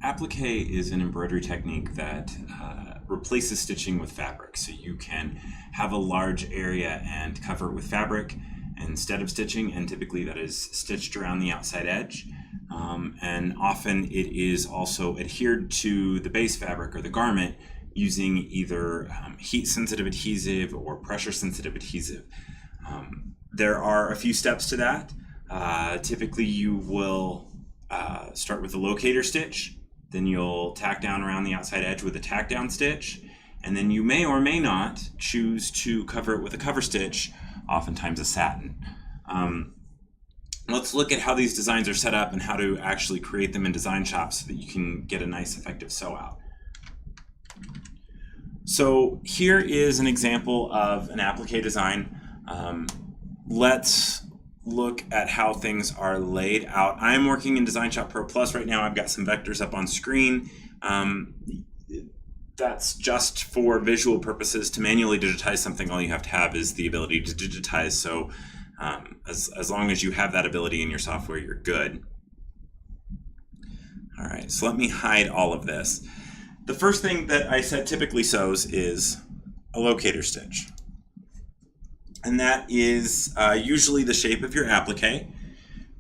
Applique is an embroidery technique that replaces stitching with fabric. So you can have a large area and cover it with fabric instead of stitching, and typically that is stitched around the outside edge. And often it is also adhered to the base fabric or the garment using either heat-sensitive adhesive or pressure-sensitive adhesive. There are a few steps to that. Typically you will start with a locator stitch, then you'll tack down around the outside edge with a tack down stitch, and then you may or may not choose to cover it with a cover stitch, oftentimes a satin. Let's look at how these designs are set up and how to actually create them in DesignShop so that you can get a nice effective sew out. So here is an example of an applique design. Let's look at how things are laid out. I'm working in DesignShop Pro Plus right now. I've got some vectors up on screen. That's just for visual purposes. To manually digitize something, all you have to have is the ability to digitize. So as long as you have that ability in your software, you're good. All right, so let me hide all of this. The first thing that I said typically sews is a locator stitch. And that is usually the shape of your applique.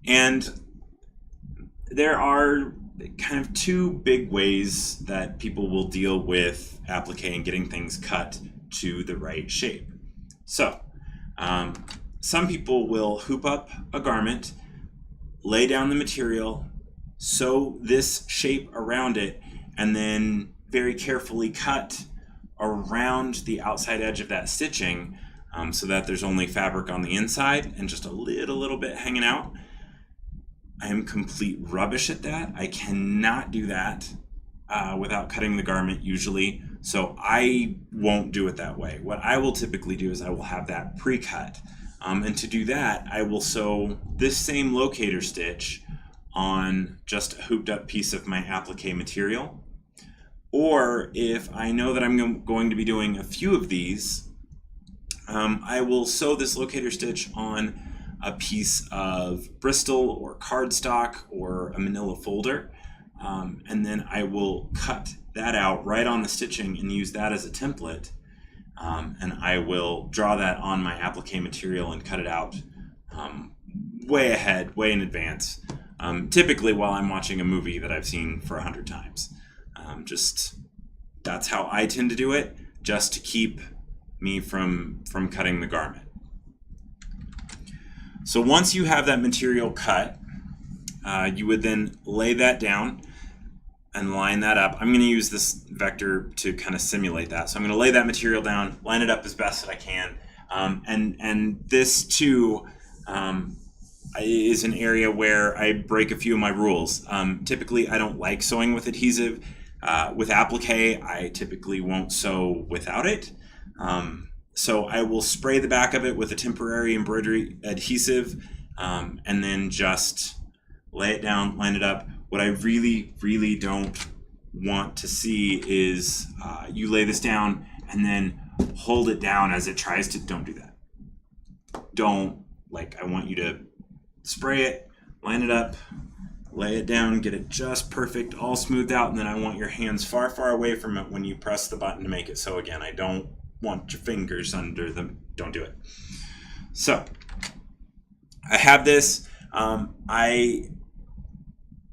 And there are kind of two big ways that people will deal with applique and getting things cut to the right shape. So some people will hoop up a garment, lay down the material, sew this shape around it, and then very carefully cut around the outside edge of that stitching so that there's only fabric on the inside and just a little bit hanging out. I am complete rubbish at that. I cannot do that without cutting the garment usually, so I won't do it that way. What I will typically do is I will have that pre-cut, and to do that I will sew this same locator stitch on just a hooped up piece of my applique material. Or if I know that I'm going to be doing a few of these, I will sew this locator stitch on a piece of Bristol or cardstock or a manila folder, and then I will cut that out right on the stitching and use that as a template, and I will draw that on my applique material and cut it out way ahead, way in advance, typically while I'm watching a movie that I've seen for 100 times. That's how I tend to do it, just to keep me from cutting the garment. So once you have that material cut, you would then lay that down and line that up. I'm going to use this vector to kind of simulate that. So I'm going to lay that material down, line it up as best that I can, and this too is an area where I break a few of my rules. Typically, I don't like sewing with adhesive. With applique, I typically won't sew without it. So I will spray the back of it with a temporary embroidery adhesive, and then just lay it down, line it up. What I really don't want to see is you lay this down and then hold it down as it tries to. Don't do that. I want you to spray it, line it up, lay it down, get it just perfect, all smoothed out, and then I want your hands far away from it when you press the button to make it sew again. I don't want your fingers under them. Don't do it. So I have this.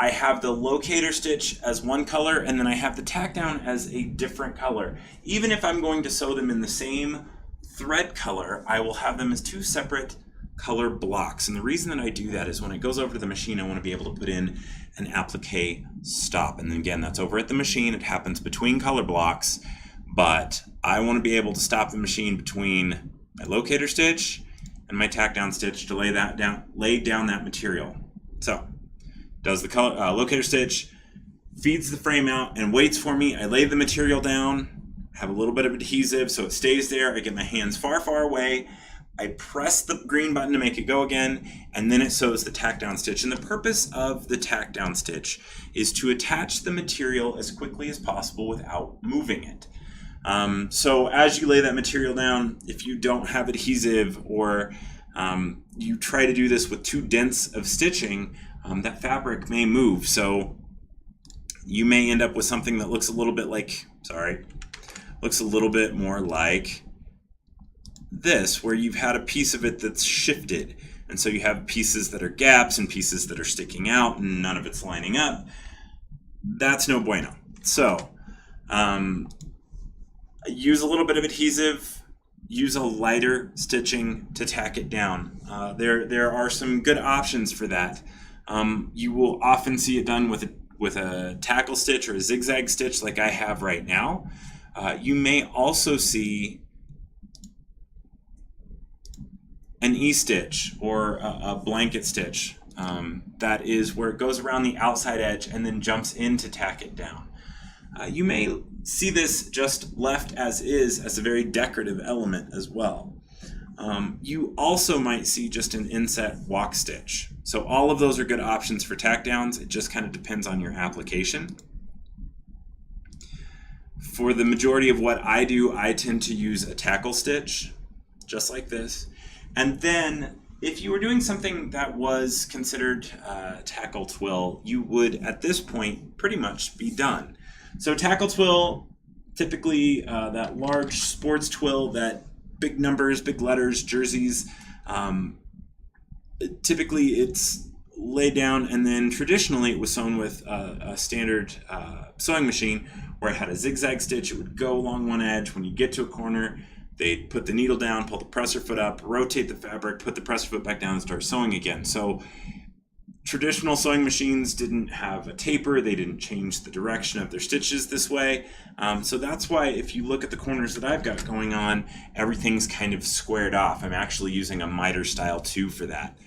I have the locator stitch as one color, and then I have the tack down as a different color. Even if I'm going to sew them in the same thread color, I will have them as two separate color blocks. And the reason that I do that is when it goes over to the machine, I want to be able to put in an applique stop. And then again, that's over at the machine. It happens between color blocks, but I want to be able to stop the machine between my locator stitch and my tack down stitch to lay down that material. So does the color locator stitch, feeds the frame out and waits for me. I lay the material down, have a little bit of adhesive so it stays there. I get my hands far away. I press the green button to make it go again, and then it sews the tack down stitch. And the purpose of the tack down stitch is to attach the material as quickly as possible without moving it. So as you lay that material down, if you don't have adhesive or you try to do this with too dense of stitching, that fabric may move. So you may end up with something that looks a little bit like, looks a little bit more like this, where you've had a piece of it that's shifted. And so you have pieces that are gaps and pieces that are sticking out and none of it's lining up. That's no bueno. So use a little bit of adhesive, use a lighter stitching to tack it down. There are some good options for that. You will often see it done with a tackle stitch or a zigzag stitch like I have right now. You may also see an E-stitch or a blanket stitch. That is where it goes around the outside edge and then jumps in to tack it down. You may see this just left as is as a very decorative element as well. You also might see just an inset walk stitch. So all of those are good options for tack downs. It just kind of depends on your application. For the majority of what I do, I tend to use a tackle stitch, just like this. And then if you were doing something that was considered tackle twill, you would at this point pretty much be done. So tackle twill, typically that large sports twill, that big numbers, big letters, jerseys, typically it's laid down, and then traditionally it was sewn with a standard sewing machine where it had a zigzag stitch. It would go along one edge. When you get to a corner, they'd put the needle down, pull the presser foot up, rotate the fabric, put the presser foot back down, and start sewing again. So traditional sewing machines didn't have a taper. They didn't change the direction of their stitches this way. So that's why if you look at the corners that I've got going on, everything's kind of squared off. I'm actually using a miter style 2 for that.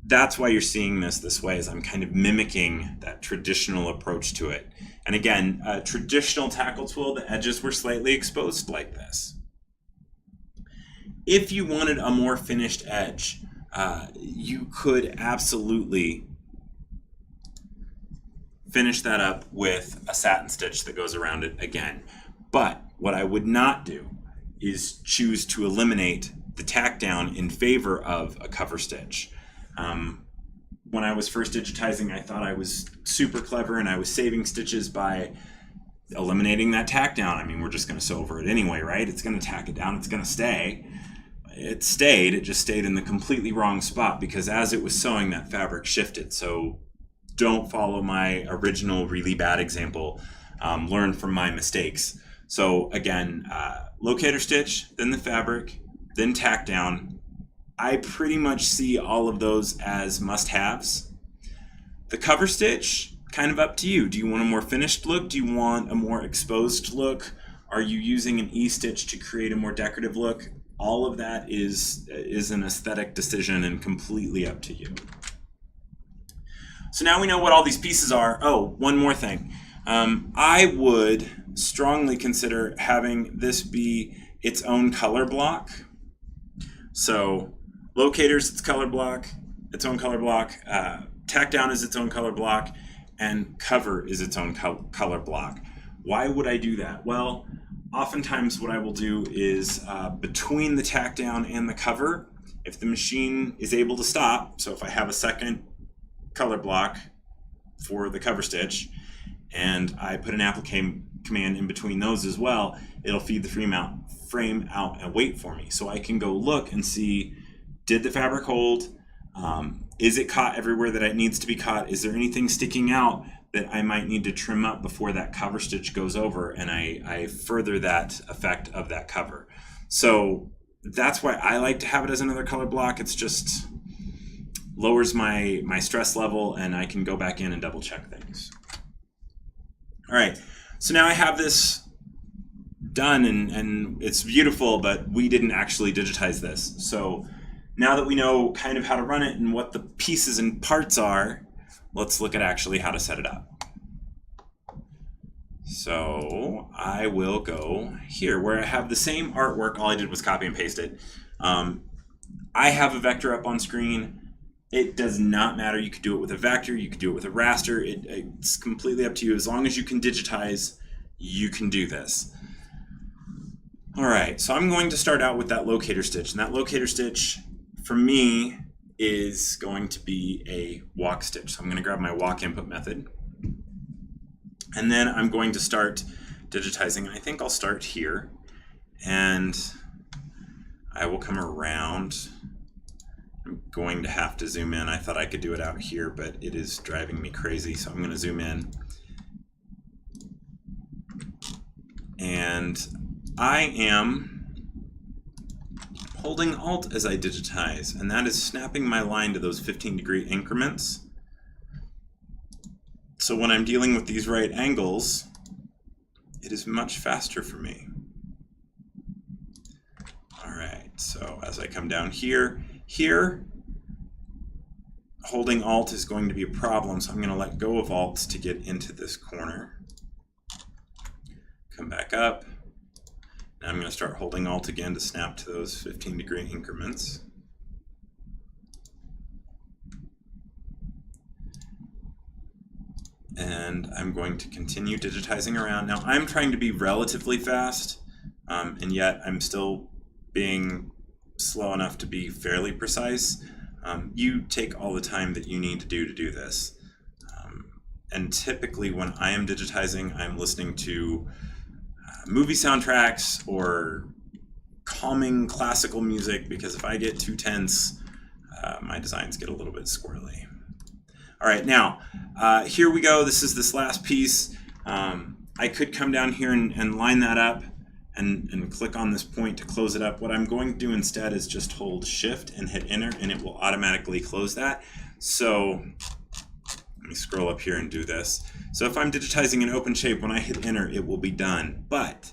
That's why you're seeing this way, is I'm kind of mimicking that traditional approach to it. And again, traditional tackle twill, the edges were slightly exposed like this. If you wanted a more finished edge, you could absolutely finish that up with a satin stitch that goes around it again. But what I would not do is choose to eliminate the tack down in favor of a cover stitch. When I was first digitizing, I thought I was super clever and I was saving stitches by eliminating that tack down. I mean, we're just going to sew over it anyway, right? It's going to tack it down, it's going to stay. It stayed, it just stayed in the completely wrong spot because as it was sewing, that fabric shifted. So don't follow my original really bad example. Learn from my mistakes. So again, locator stitch, then the fabric, then tack down. I pretty much see all of those as must-haves. The cover stitch, kind of up to you. Do you want a more finished look? Do you want a more exposed look? Are you using an E-stitch to create a more decorative look? All of that is an aesthetic decision and completely up to you. So now we know what all these pieces are. Oh, one more thing. I would strongly consider having this be its own color block. So locator's its color block, its own color block, tack down is its own color block, and cover is its own color block. Why would I do that? Well, oftentimes what I will do is between the tack down and the cover, if the machine is able to stop, so if I have a second color block for the cover stitch and I put an applique command in between those as well, it'll feed the frame out and wait for me. So I can go look and see, did the fabric hold? Is it caught everywhere that it needs to be caught? Is there anything sticking out that I might need to trim up before that cover stitch goes over, and I further that effect of that cover. So that's why I like to have it as another color block. It's just lowers my stress level and I can go back in and double check things. All right, so now I have this done and it's beautiful, but we didn't actually digitize this. So now that we know kind of how to run it and what the pieces and parts are, let's look at actually how to set it up. So I will go here where I have the same artwork. All I did was copy and paste it. I have a vector up on screen. It does not matter. You could do it with a vector. You could do it with a raster. It's completely up to you. As long as you can digitize, you can do this. All right, so I'm going to start out with that locator stitch. And that locator stitch, for me, is going to be a walk stitch. So I'm going to grab my walk input method. And then I'm going to start digitizing. I think I'll start here, and I will come around. I'm going to have to zoom in. I thought I could do it out here, but it is driving me crazy, so I'm going to zoom in. And I am holding Alt as I digitize, and that is snapping my line to those 15-degree increments. So when I'm dealing with these right angles, it is much faster for me. All right, so as I come down here, holding Alt is going to be a problem, so I'm going to let go of Alt to get into this corner. Come back up. Now I'm going to start holding Alt again to snap to those 15-degree increments. And I'm going to continue digitizing around. Now I'm trying to be relatively fast, and yet I'm still being slow enough to be fairly precise. You take all the time that you need to do this. And typically when I am digitizing, I'm listening to movie soundtracks or calming classical music, because if I get too tense, my designs get a little bit squirrely. All right, now here we go. This last piece. I could come down here and line that up and click on this point to close it up. What I'm going to do instead is just hold Shift and hit Enter, and it will automatically close that. So let me scroll up here and do this. So if I'm digitizing an open shape, when I hit Enter, it will be done. But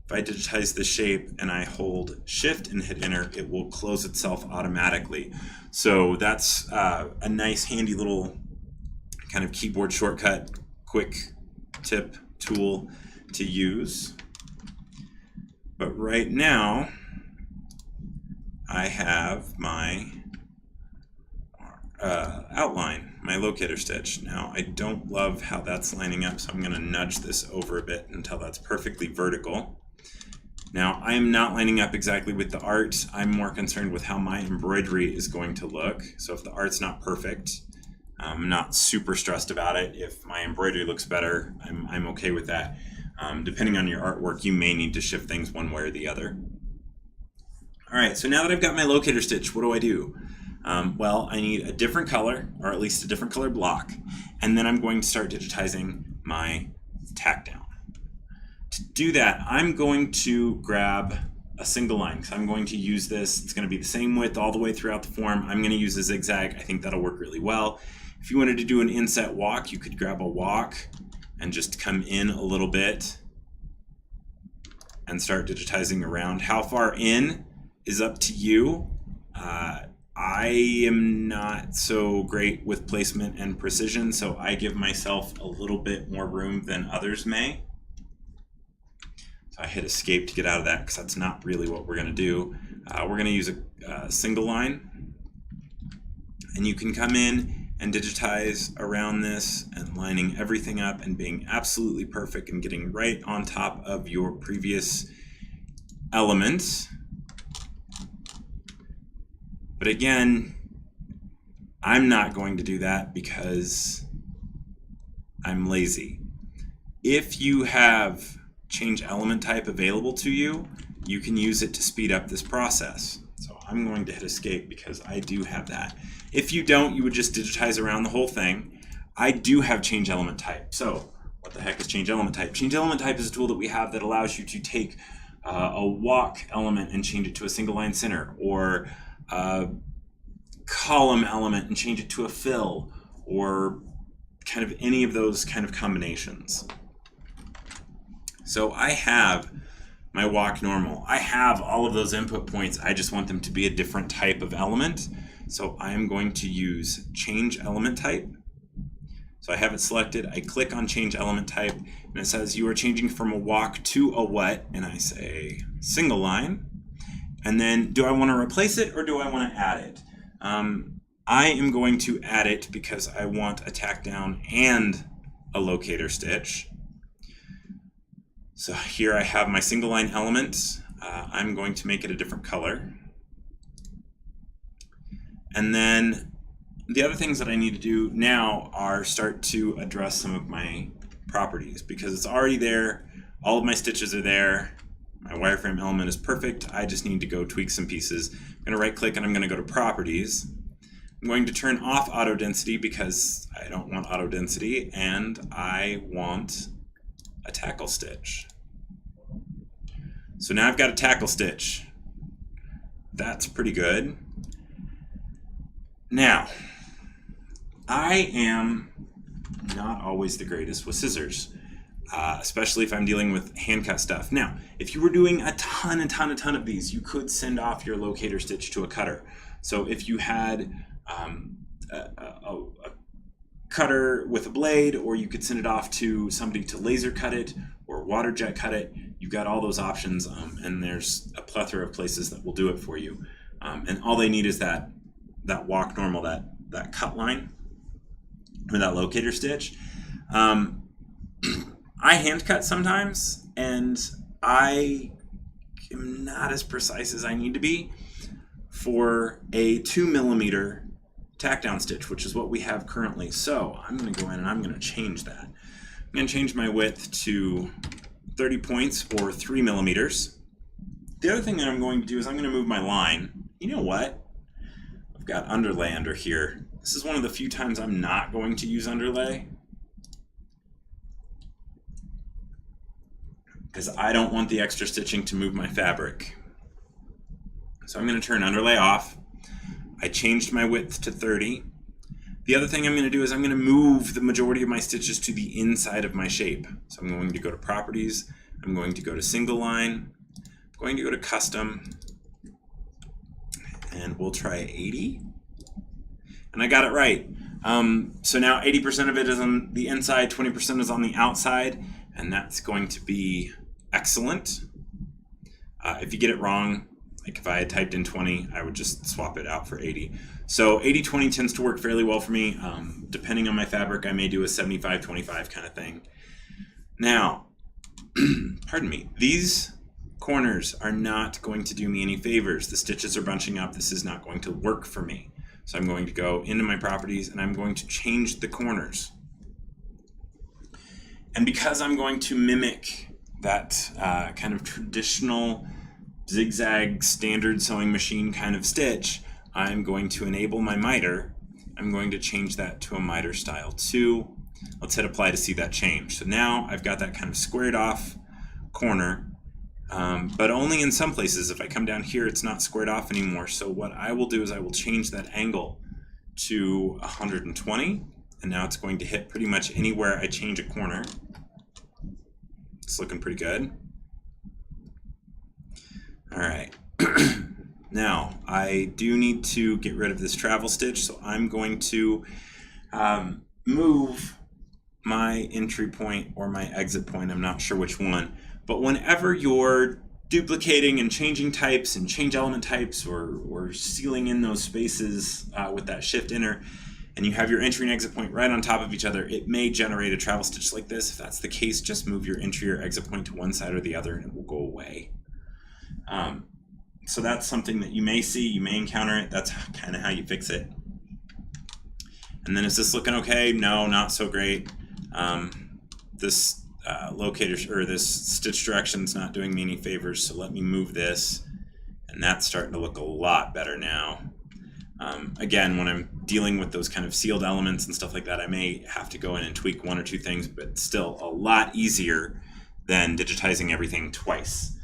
if I digitize the shape and I hold Shift and hit Enter, it will close itself automatically. So that's a nice handy little kind of keyboard shortcut, quick tip tool to use. But right now, I have my outline, my locator stitch. Now, I don't love how that's lining up, so I'm going to nudge this over a bit until that's perfectly vertical. Now, I am not lining up exactly with the art. I'm more concerned with how my embroidery is going to look. So if the art's not perfect, I'm not super stressed about it. If my embroidery looks better, I'm okay with that. Depending on your artwork, you may need to shift things one way or the other. All right, so now that I've got my locator stitch, what do? Well, I need a different color, or at least a different color block, and then I'm going to start digitizing my tack down. To do that, I'm going to grab a single line, because I'm going to use this. It's going to be the same width all the way throughout the form. I'm going to use a zigzag. I think that'll work really well. If you wanted to do an inset walk, you could grab a walk and just come in a little bit and start digitizing around. How far in is up to you. I am not so great with placement and precision, so I give myself a little bit more room than others may. So I hit escape to get out of that, because that's not really what we're going to do. We're going to use a single line, and you can come in and digitize around this and lining everything up and being absolutely perfect and getting right on top of your previous elements. But again, I'm not going to do that because I'm lazy. If you have change element type available to you, you can use it to speed up this process. So I'm going to hit escape because I do have that. If you don't, you would just digitize around the whole thing. I do have change element type. So what the heck is change element type? Change element type is a tool that we have that allows you to take a walk element and change it to a single line center, or a column element and change it to a fill, or kind of any of those kind of combinations. So I have my walk normal. I have all of those input points. I just want them to be a different type of element. So I am going to use change element type. So I have it selected. I click on change element type, and it says you are changing from a walk to a what, and I say single line. And then do I want to replace it or do I want to add it? I am going to add it because I want a tack down and a locator stitch. So here I have my single line element. I'm going to make it a different color. And then the other things that I need to do now are start to address some of my properties because it's already there. All of my stitches are there. My wireframe element is perfect. I just need to go tweak some pieces. I'm going to right click and I'm going to go to properties. I'm going to turn off auto density because I don't want auto density and I want a tackle stitch. So now I've got a tackle stitch. That's pretty good. Now, I am not always the greatest with scissors, especially if I'm dealing with hand cut stuff. Now, if you were doing a ton of these, you could send off your locator stitch to a cutter. So if you had a cutter with a blade, or you could send it off to somebody to laser cut it or water jet cut it, you've got all those options, and there's a plethora of places that will do it for you. And all they need is that walk normal, that cut line, or that locator stitch. I hand cut sometimes, and I am not as precise as I need to be for a 2mm tack down stitch, which is what we have currently. So I'm going to go in and I'm going to change that. I'm going to change my width to 30 points or 3mm. The other thing that I'm going to do is I'm going to move my line. You know what? I've got underlay under here. This is one of the few times I'm not going to use underlay, because I don't want the extra stitching to move my fabric. So I'm going to turn underlay off. I changed my width to 30. The other thing I'm going to do is I'm going to move the majority of my stitches to the inside of my shape. So I'm going to go to properties, I'm going to go to single line, I'm going to go to custom, and we'll try 80. And I got it right. So now 80% of it is on the inside, 20% is on the outside, and that's going to be excellent. If you get it wrong, like if I had typed in 20, I would just swap it out for 80. So 80-20 tends to work fairly well for me. Depending on my fabric, I may do a 75-25 kind of thing. Now, pardon me, these corners are not going to do me any favors. The stitches are bunching up. This is not going to work for me. So I'm going to go into my properties and I'm going to change the corners. And because I'm going to mimic that kind of traditional zigzag standard sewing machine kind of stitch, I'm going to enable my miter. I'm going to change that to a miter style 2. Let's hit apply to see that change. So now I've got that kind of squared off corner, but only in some places. If I come down here, it's not squared off anymore. So what I will do is I will change that angle to 120, and now it's going to hit pretty much anywhere I change a corner. It's looking pretty good. All right. Now, I do need to get rid of this travel stitch, so I'm going to move my entry point or my exit point. I'm not sure which one. But whenever you're duplicating and changing types and change element types, or sealing in those spaces with that shift enter, and you have your entry and exit point right on top of each other, it may generate a travel stitch like this. If that's the case, just move your entry or exit point to one side or the other and it will go away. So that's something that you may see, you may encounter it. That's kind of how you fix it. And then is this looking okay? No, not so great. This locator, or this stitch direction's not doing me any favors, so let me move this, and that's starting to look a lot better now. Again, when I'm dealing with those kind of sealed elements and stuff like that, I may have to go in and tweak one or two things, but still a lot easier than digitizing everything twice,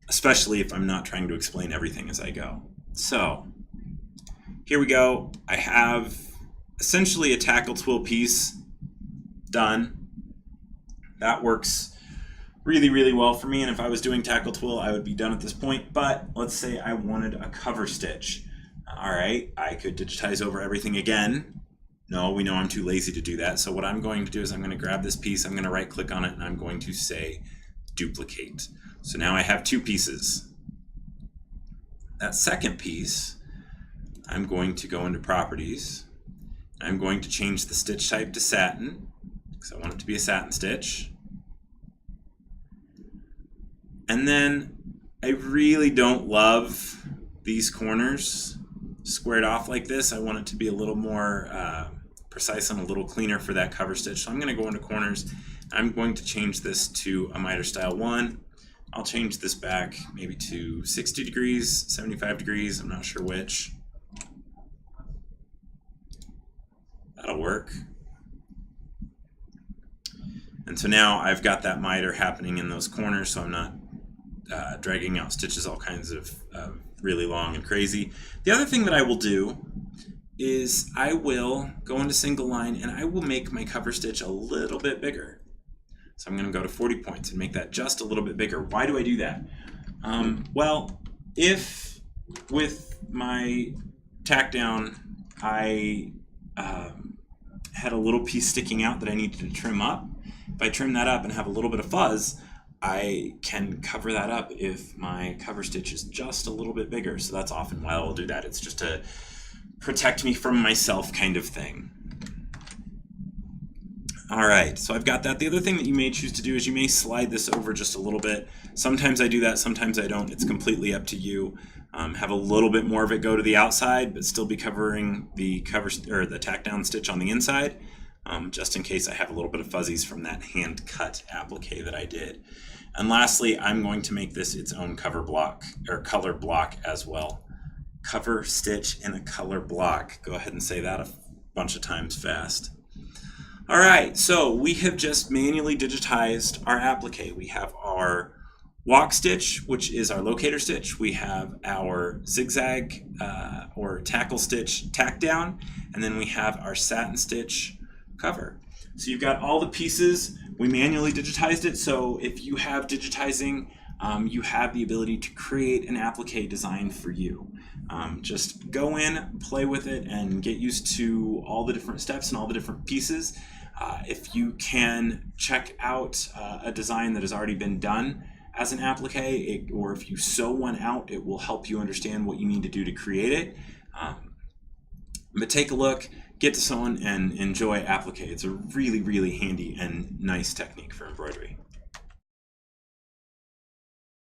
especially if I'm not trying to explain everything as I go. So here we go. I have essentially a tackle twill piece done. That works really, really well for me, and if I was doing tackle twill, I would be done at this point. But let's say I wanted a cover stitch. All right, I could digitize over everything again. No, we know I'm too lazy to do that. So what I'm going to do is I'm going to grab this piece, I'm going to right click on it, and I'm going to say duplicate. So now I have two pieces. That second piece, I'm going to go into properties. I'm going to change the stitch type to satin, because I want it to be a satin stitch. And then I really don't love these corners squared off like this. I want it to be a little more precise and a little cleaner for that cover stitch. So I'm going to go into corners. I'm going to change this to a miter style 1. I'll change this back maybe to 60 degrees, 75 degrees, I'm not sure which. That'll work. And so now I've got that miter happening in those corners, so I'm not dragging out stitches all kinds of really long and crazy. The other thing that I will do is I will go into single line and I will make my cover stitch a little bit bigger. So I'm going to go to 40 points and make that just a little bit bigger. Why do I do that? Well, if with my tack down I had a little piece sticking out that I needed to trim up, if I trim that up and have a little bit of fuzz, I can cover that up if my cover stitch is just a little bit bigger. So that's often why I'll do that. It's just a protect me from myself kind of thing. All right, so I've got that. The other thing that you may choose to do is you may slide this over just a little bit. Sometimes I do that, sometimes I don't. It's completely up to you. Have a little bit more of it go to the outside, but still be covering the cover or the tack down stitch on the inside, just in case I have a little bit of fuzzies from that hand cut applique that I did. And lastly, I'm going to make this its own cover block or color block as well. Cover stitch in a color block. Go ahead and say that a bunch of times fast. All right, so we have just manually digitized our applique. We have our walk stitch, which is our locator stitch. We have our zigzag or tackle stitch tack down, and then we have our satin stitch cover. So you've got all the pieces. We manually digitized it, so if you have digitizing, you have the ability to create an applique design for you. Just go in, play with it, and get used to all the different steps and all the different pieces. If you can check out a design that has already been done as an applique, or if you sew one out, it will help you understand what you need to do to create it. But take a look, get to sewing, and enjoy applique. It's a really, really handy and nice technique for embroidery.